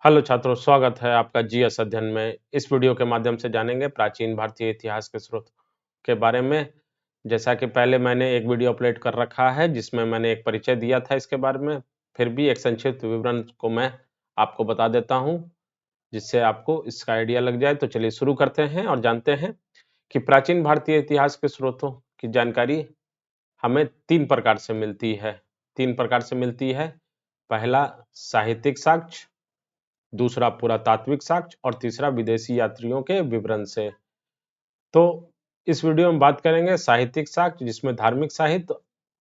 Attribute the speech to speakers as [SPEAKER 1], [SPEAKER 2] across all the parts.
[SPEAKER 1] Hello छात्रों, स्वागत है आपका जीएस अध्ययन में। इस वीडियो के माध्यम से जानेंगे प्राचीन भारतीय इतिहास के स्रोत के बारे में। जैसा कि पहले मैंने एक वीडियो अपलोड कर रखा है जिसमें मैंने एक परिचय दिया था इसके बारे में, फिर भी एक संक्षिप्त विवरण को मैं आपको बता देता हूं जिससे आपको इसका आइडिया लग जाए। तो चलिए शुरू करते हैं और जानते हैं कि प्राचीन भारतीय इतिहास के स्रोतों की जानकारी हमें तीन प्रकार से मिलती है। पहला साहित्यिक साक्ष्य, दूसरा पुरातात्विक साक्ष्य और तीसरा विदेशी यात्रियों के विवरण से। तो इस वीडियो में बात करेंगे साहित्यिक साक्ष्य, जिसमें धार्मिक साहित्य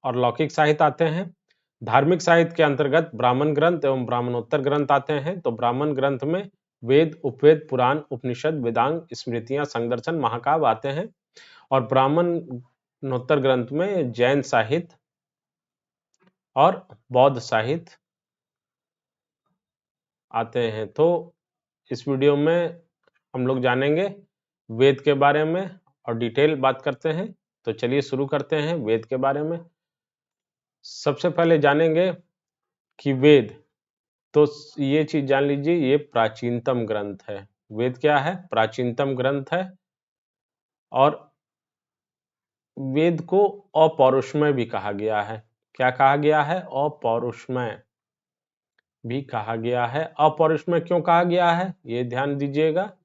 [SPEAKER 1] और लौकिक साहित्य आते हैं। धार्मिक साहित्य के अंतर्गत ब्राह्मण ग्रंथ एवं ब्राह्मणोत्तर ग्रंथ आते हैं। तो ब्राह्मण ग्रंथ में वेद, उपवेद, पुराण, उपनिषद, वेदांग, स्मृतियां, संदर्शन, महाकाव्य आते हैं। और ब्राह्मणोत्तर ग्रंथ में जैन साहित्य और बौद्ध साहित्य आते हैं। तो इस वीडियो में हम लोग जानेंगे वेद के बारे में और डिटेल बात करते हैं। तो चलिए शुरू करते हैं वेद के बारे में। सबसे पहले जानेंगे कि वेद, तो ये चीज जान लीजिए, ये प्राचीनतम ग्रंथ है। वेद क्या है? प्राचीनतम ग्रंथ है। और वेद को अपौरुषमय भी कहा गया है। क्या कहा गया है? अपौरुषमय भी कहा गया है। अपौरुषमय क्यों कहा गया है, ये ध्यान दीजिएगा।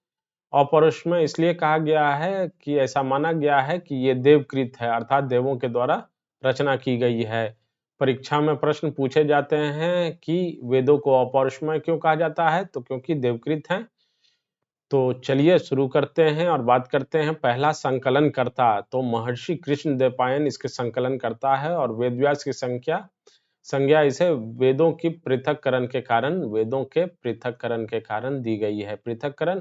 [SPEAKER 1] अपौरुषमय इसलिए कहा गया है कि ऐसा माना गया है कि ये देवकृत है, अर्थात देवों के द्वारा रचना की गई है। परीक्षा में प्रश्न पूछे जाते हैं कि वेदों को अपौरुषमय क्यों कहा जाता है, तो क्योंकि देवकृत हैं। तो चलिए शुरू करते हैं और बात करते हैं पहला संकलन करता। तो महर्षि कृष्ण द्वैपायन इसके संकलन करता है और वेदव्यास की संज्ञा इसे वेदों के पृथक्करण के कारण दी गई है। पृथक्करण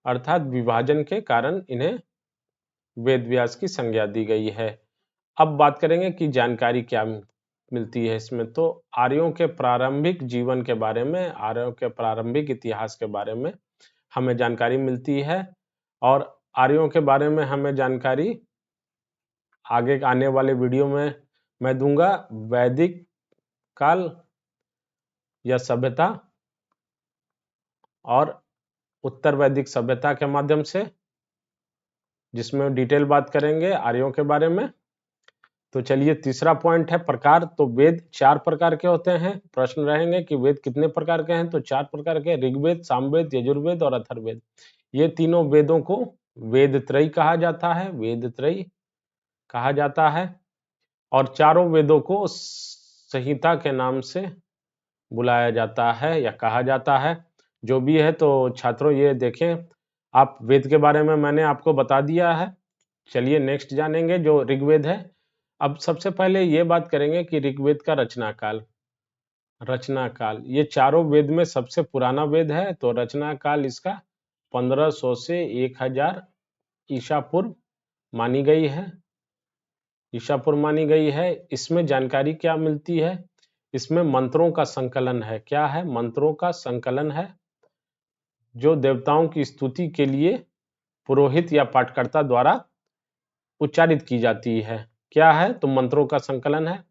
[SPEAKER 1] अर्थात विभाजन के कारण इन्हें वेदव्यास की संज्ञा दी गई है। अब बात करेंगे कि जानकारी क्या मिलती है इसमें। तो आर्यों के प्रारंभिक जीवन के बारे में, आर्यों के प्रारंभिक इतिहास के बारे में हमें जानकारी मिलती है। और आर्यों के बारे में हमें जानकारी आगे आने वाले वीडियो में मैं दूंगा। वैदिक काल या सभ्यता और उत्तर वैदिक सभ्यता के माध्यम से, जिसमें डिटेल बात करेंगे आर्यों के बारे में। तो चलिए तीसरा पॉइंट है प्रकार। तो वेद चार प्रकार के होते हैं। प्रश्न रहेंगे कि वेद कितने प्रकार के हैं, तो चार प्रकार के: ऋग्वेद, सामवेद, यजुर्वेद और अथर्ववेद। ये तीनों वेदों को वेदत्रयी कहा जाता है। वेदत्रयी कहा जाता है। और चारों वेदों को संहिता के नाम से बुलाया जाता है या कहा जाता है। जो भी है, तो छात्रों ये देखें, आप वेद के बारे में मैंने आपको बता दिया है। चलिए नेक्स्ट जानेंगे जो ऋग्वेद है। अब सबसे पहले ये बात करेंगे कि ऋग्वेद का रचना काल ये चारों वेद में सबसे पुराना वेद है। तो रचना काल इसका 1500 से 1000 ईसा पूर्व मानी गई है। इसमें जानकारी क्या मिलती है? इसमें मंत्रों का संकलन है। क्या है? मंत्रों का संकलन है, जो देवताओं की स्तुति के लिए पुरोहित या पाठकर्ता द्वारा उच्चारित की जाती है। क्या है? तो मंत्रों का संकलन है।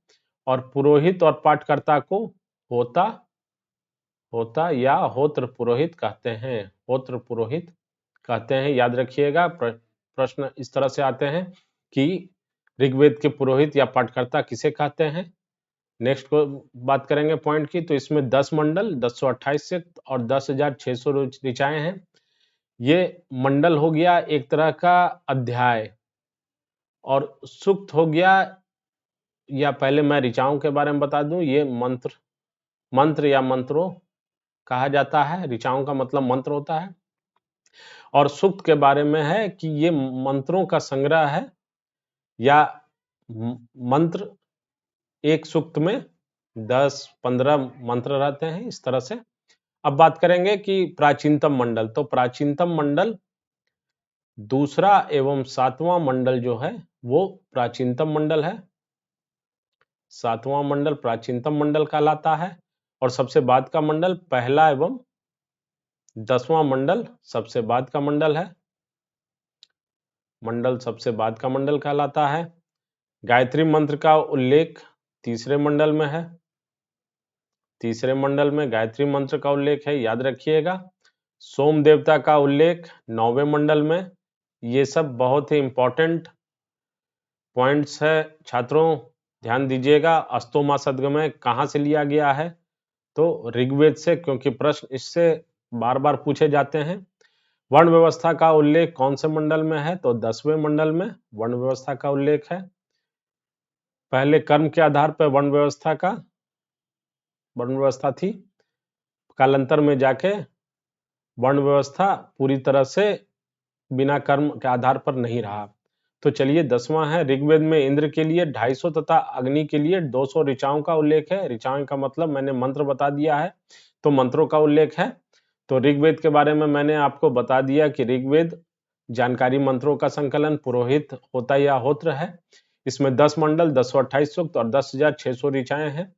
[SPEAKER 1] और पुरोहित और पाठकर्ता को होता या होत्र पुरोहित कहते हैं। याद रखिएगा, प्रश्न इस तरह से आते हैं कि ऋग्वेद के पुरोहित या पाठकर्ता किसे कहते हैं। नेक्स्ट को बात करेंगे पॉइंट की। तो इसमें 10 मंडल, 1028 से और 10,600 ऋचाएं हैं। ये मंडल हो गया एक तरह का अध्याय, और सूक्त हो गया, या पहले मैं ऋचाओं के बारे में बता दूं, ये मंत्र या मंत्रों कहा जाता है। ऋचाओं का मतलब मंत्र होता है। और सूक्त के बारे में है कि ये मंत्रों का संग्रह है, या मंत्र एक सूक्त में 10-15 मंत्र रहते हैं, इस तरह से। अब बात करेंगे कि प्राचीनतम मंडल। तो प्राचीनतम मंडल दूसरा एवं सातवां मंडल जो है वो प्राचीनतम मंडल है। सातवां मंडल प्राचीनतम मंडल कहलाता है। और सबसे बाद का मंडल पहला एवं 10वां मंडल सबसे बाद का मंडल है। सबसे बाद का मंडल कहलाता है। गायत्री मंत्र का उल्लेख तीसरे मंडल में है। तीसरे मंडल में गायत्री मंत्र का उल्लेख है, याद रखिएगा। सोम देवता का उल्लेख 9वें मंडल में। ये सब बहुत ही इंपॉर्टेंट पॉइंट्स है छात्रों, ध्यान दीजिएगा। अस्तोमा सद्गमय कहाँ से लिया गया है? तो ऋग्वेद से, क्योंकि प्रश्न इससे बार बार पूछे जाते हैं। वर्ण व्यवस्था का उल्लेख कौन से मंडल में है? तो 10वें मंडल में वर्ण व्यवस्था का उल्लेख है। पहले कर्म के आधार पर वर्ण व्यवस्था थी, कालांतर में जाके वर्ण व्यवस्था पूरी तरह से बिना कर्म के आधार पर नहीं रहा। तो चलिए 10वां है, ऋग्वेद में इंद्र के लिए 250 तथा अग्नि के लिए 200 ऋचाओं का उल्लेख है। ऋचाओं का मतलब मैंने मंत्र बता दिया है, तो मंत्रों का उल्लेख है। तो ऋग्वेद के बारे में मैंने आपको बता दिया कि ऋग्वेद जानकारी मंत्रों का संकलन, पुरोहित होता या होत्र है। इसमें 10 मंडल, 1028 सूक्त और 10,600 ऋचाएं हैं।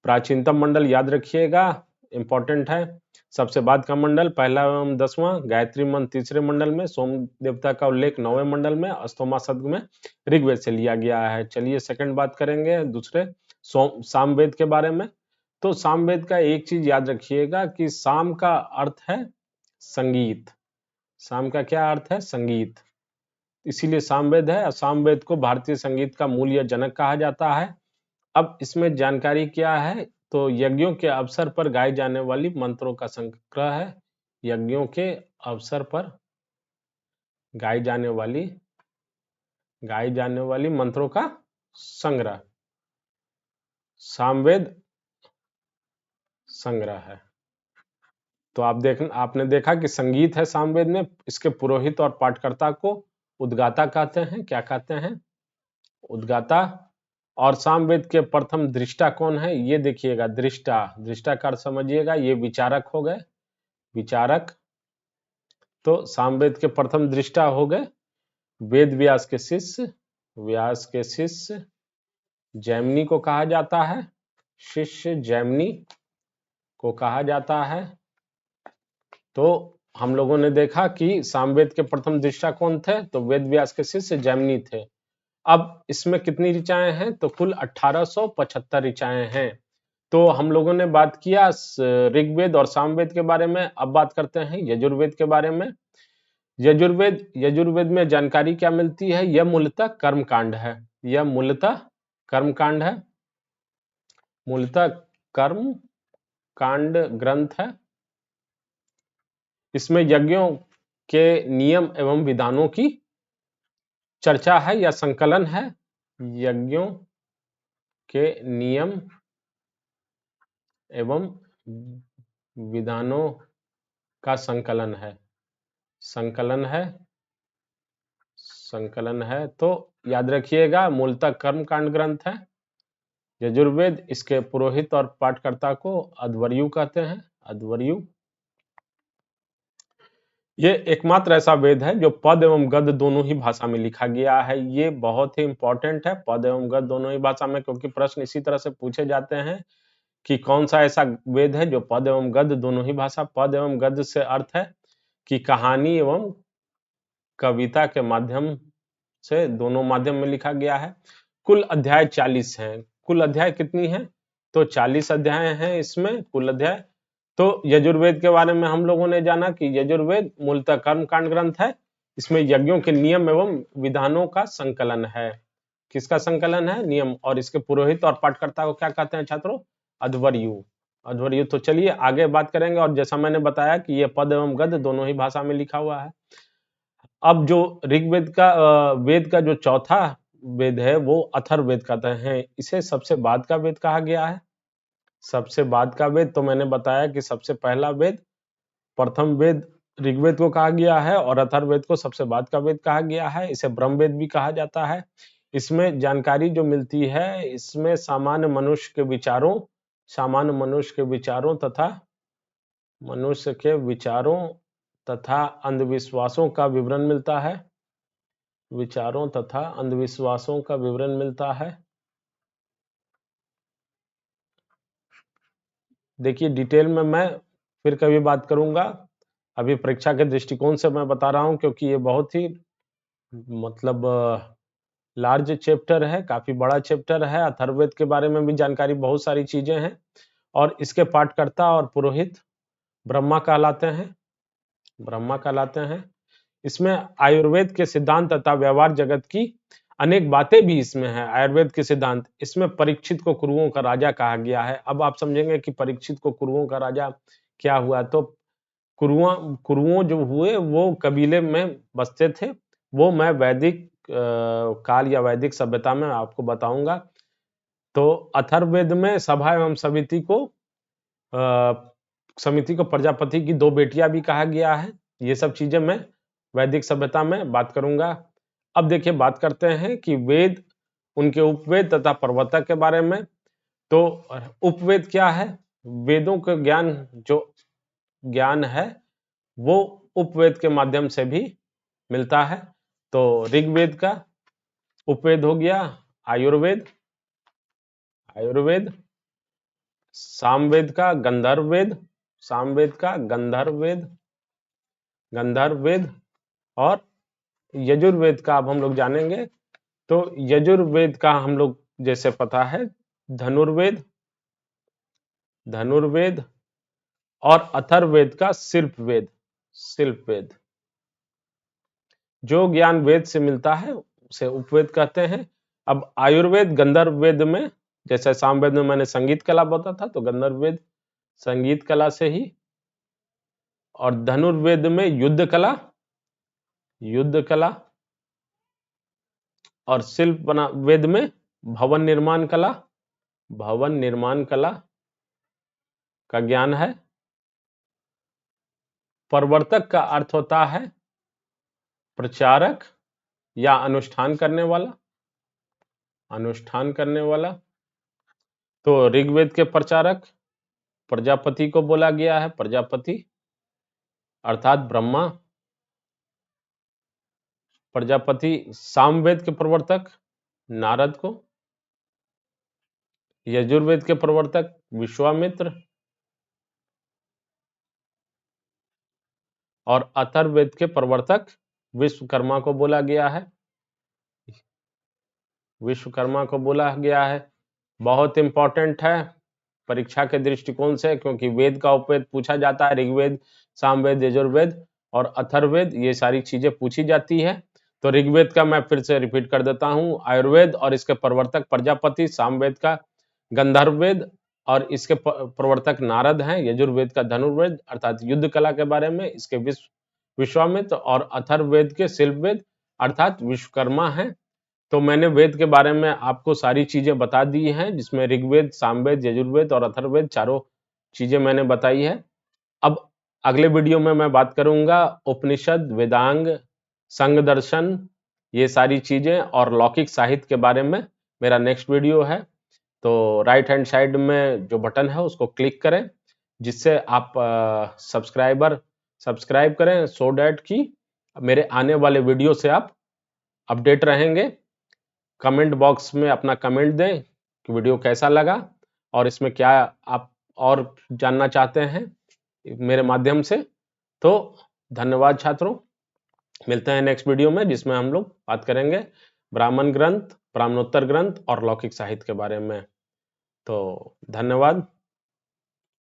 [SPEAKER 1] प्राचीनतम मंडल याद रखिएगा, इंपॉर्टेंट है। सबसे बाद का मंडल पहला एवं 10वां, गायत्री मंत्र तीसरे मंडल में, सोम देवता का उल्लेख 9वें मंडल में, अस्तोमा सद्ग में ऋग्वेद से लिया गया है। चलिए सेकंड बात करेंगे दूसरे सामवेद के बारे में। तो सामवेद का एक चीज याद रखिएगा कि साम का अर्थ है संगीत। साम का क्या अर्थ है? संगीत। इसीलिए सामवेद है। सामवेद को भारतीय संगीत का मूल या जनक कहा जाता है। अब इसमें जानकारी क्या है? तो यज्ञों के अवसर पर गाई जाने वाली मंत्रों का संग्रह है। यज्ञों के अवसर पर गाई जाने वाली मंत्रों का संग्रह सामवेद संग्रह है। तो आपने देखा कि संगीत है सामवेद में। इसके पुरोहित और पाठकर्ता को उद्गाता कहते हैं। क्या कहते हैं? उद्गाता। और सामवेद के प्रथम दृष्टा कौन है? ये देखिएगा, दृष्टा का अर्थ समझिएगा, ये विचारक हो गए, विचारक। तो सामवेद के प्रथम दृष्टा हो गए वेद व्यास के शिष्य जैमिनी को कहा जाता है। शिष्य जैमिनी को कहा जाता है। तो हम लोगों ने देखा कि सामवेद के प्रथम दृष्टा कौन थे? तो वेद व्यास के शिष्य जैमिनी थे। अब इसमें कितनी ऋचाएं हैं? तो कुल 1875 ऋचाएं हैं। तो हम लोगों ने बात किया ऋग्वेद और सामवेद के बारे में। अब बात करते हैं यजुर्वेद के बारे में। यजुर्वेद में जानकारी क्या मिलती है? यह मूलतः कर्मकांड है। यह मूलतः कर्मकांड है, मूलतः कर्म कांड ग्रंथ है। इसमें यज्ञों के नियम एवं विधानों की चर्चा है या संकलन है। यज्ञों के नियम एवं विधानों का संकलन है। संकलन है। तो याद रखिएगा, मूलतः कर्मकांड ग्रंथ है यजुर्वेद। इसके पुरोहित और पाठकर्ता को अध्वर्यु कहते हैं। अध्वर्यु। ये एकमात्र ऐसा वेद है जो पद एवं गद दोनों ही भाषा में लिखा गया है। ये बहुत ही इंपॉर्टेंट है, पद एवं गद दोनों ही भाषा में, क्योंकि प्रश्न इसी तरह से पूछे जाते हैं कि कौन सा ऐसा वेद है जो पद एवं गद दोनों ही भाषा। पद एवं गद से अर्थ है कि कहानी एवं कविता के माध्यम से दोनों माध्यम में लिखा गया है। कुल अध्याय 40 हैं। कुल अध्याय कितनी है? तो 40 अध्याय हैं इसमें कुल अध्याय। तो यजुर्वेद के बारे में हम लोगों ने जाना कि यजुर्वेद मूलतः कर्मकांड ग्रंथ है। इसमें यज्ञों के नियम एवं विधानों का संकलन है। किसका संकलन है? नियम। और इसके पुरोहित और पाठकर्ता को क्या कहते हैं छात्रों? अध्वर्यु। अध्वर्यु। तो चलिए आगे बात करेंगे। और जैसा मैंने बताया कि यह पद एवं गद दोनों ही भाषा में लिखा हुआ है। अब जो ऋग्वेद का वेद का जो चौथा वेद है वो अथर्ववेद कहते हैं। इसे सबसे बाद का वेद कहा गया है। सबसे बाद का वेद, तो मैंने बताया कि सबसे पहला वेद, प्रथम वेद ऋग्वेद को कहा गया है और अथर्ववेद को सबसे बाद का वेद कहा गया है। इसे ब्रह्मवेद भी कहा जाता है। इसमें जानकारी जो मिलती है, इसमें सामान्य मनुष्य के विचारों तथा अंधविश्वासों का विवरण मिलता है। विचारों तथा अंधविश्वासों का विवरण मिलता है। देखिए डिटेल में मैं फिर कभी बात करूंगा। अभी परीक्षा के दृष्टिकोण से मैं बता रहा हूं, क्योंकि ये बहुत ही मतलब लार्ज चैप्टर है, काफी बड़ा चैप्टर है। अथर्ववेद के बारे में भी जानकारी बहुत सारी चीजें हैं। और इसके पाठकर्ता और पुरोहित ब्रह्मा कहलाते हैं, ब्रह्मा कहलाते हैं। इसमें आयुर्वेद के सिद्धांत तथा व्यवहार जगत की अनेक बातें भी इसमें है। आयुर्वेद के सिद्धांत, इसमें परीक्षित को कुरुओं का राजा कहा गया है। अब आप समझेंगे कि परीक्षित को कुरुओं का राजा क्या हुआ। तो कुरुओं जो हुए वो कबीले में बसते थे, वो मैं वैदिक काल या वैदिक सभ्यता में आपको बताऊंगा। तो अथर्ववेद में सभा एवं समिति को प्रजापति की 2 बेटियां भी कहा गया है। ये सब चीजें मैं वैदिक सभ्यता में बात करूंगा। अब देखिए बात करते हैं कि वेद, उनके उपवेद तथा प्रवर्तक के बारे में। तो उपवेद क्या है? वेदों का ज्ञान, जो ज्ञान है वो उपवेद के माध्यम से भी मिलता है। तो ऋग्वेद का उपवेद हो गया आयुर्वेद, सामवेद का गंधर्ववेद, सामवेद का गंधर्ववेद और यजुर्वेद का अब हम लोग जानेंगे। तो यजुर्वेद का हम लोग जैसे पता है धनुर्वेद और अथर्ववेद का शिल्पवेद। जो ज्ञान वेद से मिलता है उसे उपवेद कहते हैं। अब आयुर्वेद गंधर्ववेद में, जैसे सामवेद में मैंने संगीत कला बताया था, तो गंधर्ववेद संगीत कला से ही, और धनुर्वेद में युद्ध कला, और शिल्प बना वेद में भवन निर्माण कला का ज्ञान है। प्रवर्तक का अर्थ होता है प्रचारक या अनुष्ठान करने वाला। तो ऋग्वेद के प्रचारक प्रजापति को बोला गया है, प्रजापति अर्थात ब्रह्मा। प्रजापति। सामवेद के प्रवर्तक नारद को, यजुर्वेद के प्रवर्तक विश्वामित्र, और अथर्ववेद के प्रवर्तक विश्वकर्मा को बोला गया है। बहुत इंपॉर्टेंट है परीक्षा के दृष्टिकोण से, क्योंकि वेद का उपवेद पूछा जाता है। ऋग्वेद, सामवेद, यजुर्वेद और अथर्ववेद, ये सारी चीजें पूछी जाती है। तो ऋग्वेद का मैं फिर से रिपीट कर देता हूं, आयुर्वेद और इसके प्रवर्तक प्रजापति, सामवेद का गंधर्ववेद और इसके प्रवर्तक नारद हैं, यजुर्वेद का धनुर्वेद अर्थात युद्ध कला के बारे में इसके विश्वामित्र, और अथर्ववेद के शिल्पवेद अर्थात विश्वकर्मा हैं। तो मैंने वेद के बारे में आपको सारी चीजें बता दी हैं, जिसमें ऋग्वेद, सामवेद, यजुर्वेद और अथर्ववेद चारों चीजें मैंने बताई है। अब अगले वीडियो में मैं बात करूंगा उपनिषद, वेदांग, संघ दर्शन, ये सारी चीजें और लौकिक साहित्य के बारे में मेरा नेक्स्ट वीडियो है। तो राइट हैंड साइड में जो बटन है उसको क्लिक करें, जिससे आप सब्सक्राइब करें, सो डैट कि मेरे आने वाले वीडियो से आप अपडेट रहेंगे। कमेंट बॉक्स में अपना कमेंट दें कि वीडियो कैसा लगा और इसमें क्या आप और जानना चाहते हैं मेरे माध्यम से। तो धन्यवाद छात्रों, मिलते हैं नेक्स्ट वीडियो में, जिसमें हम लोग बात करेंगे ब्राह्मण ग्रंथ, ब्राह्मणोत्तर ग्रंथ और लौकिक साहित्य के बारे में। तो धन्यवाद।